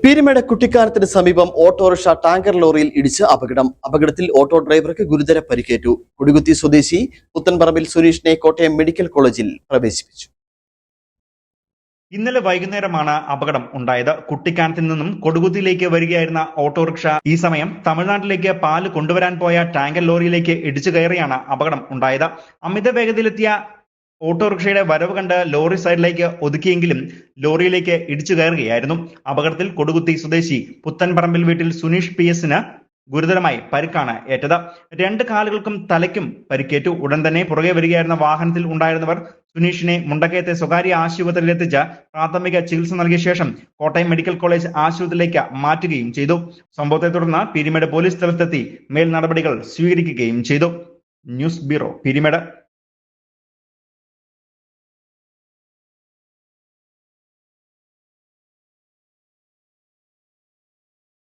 പീരുമേട് കുട്ടിക്കാനത്തിന് സമീപം autorickshaw tanker ലോറിയിൽ ഇടിച്ച് അപകടത്തിൽ ഓട്ടോ ഡ്രൈവർക്ക് ഗുരുതര പരിക്കേറ്റു. കൊടികുത്തി സ്വദേശി പുത്തൻപറമ്പിൽ സുനീഷിനെ കോട്ടയം മെഡിക്കൽ കോളേജിൽ പ്രവേശിപ്പിച്ചു. ഇന്നലെ വൈകുന്നേരമാണ് അപകടം ഉണ്ടായത്. കുട്ടിക്കാനത്തിൽ നിന്നും കൊടുകുത്തിയിലേക്ക് വരികയായിരുന്ന ഓട്ടോറിക്ഷ ഈ സമയം തമിഴ്നാട്ടിലേക്ക് പാല് കൊണ്ടുവരാൻ പോയ ടാങ്കർ ലോറിയിലേക്ക് ഇടിച്ചു കയറിയാണ് അപകടം ഉണ്ടായത്. അമിത വേഗതയിലെത്തിയ ഓട്ടോറിക്ഷയുടെ വരവ് കണ്ട് ലോറി സൈഡിലേക്ക് ഒതുക്കിയെങ്കിലും ലോറിയിലേക്ക് ഇടിച്ചു കയറുകയായിരുന്നു. അപകടത്തിൽ കൊടുകുത്തി സ്വദേശി പുത്തൻപറമ്പിൽ വീട്ടിൽ സുനീഷ് PS-ന് ഗുരുതരമായി പരിക്കാണ് ഏറ്റത്. 2 കാലുകൾക്കും തലയ്ക്കും പരിക്കേറ്റു. ഉടൻ തന്നെ പുറകെ വരികയായിരുന്ന വാഹനത്തിൽ ഉണ്ടായിരുന്നവർ സുനീഷിനെ മുണ്ടക്കയത്തെ സ്വകാര്യ ആശുപത്രിയിൽ എത്തിച്ച് പ്രാഥമിക ചികിത്സ നൽകിയ ശേഷം കോട്ടയം മെഡിക്കൽ കോളേജ് ആശുപത്രിയിലേക്ക് മാറ്റുകയും ചെയ്തു. സംഭവത്തെ തുടർന്ന് പീരുമേട് പോലീസ് സ്ഥലത്തെത്തി മേൽ നടപടികൾ സ്വീകരിക്കുകയും ചെയ്തു. News bureau, Peermade.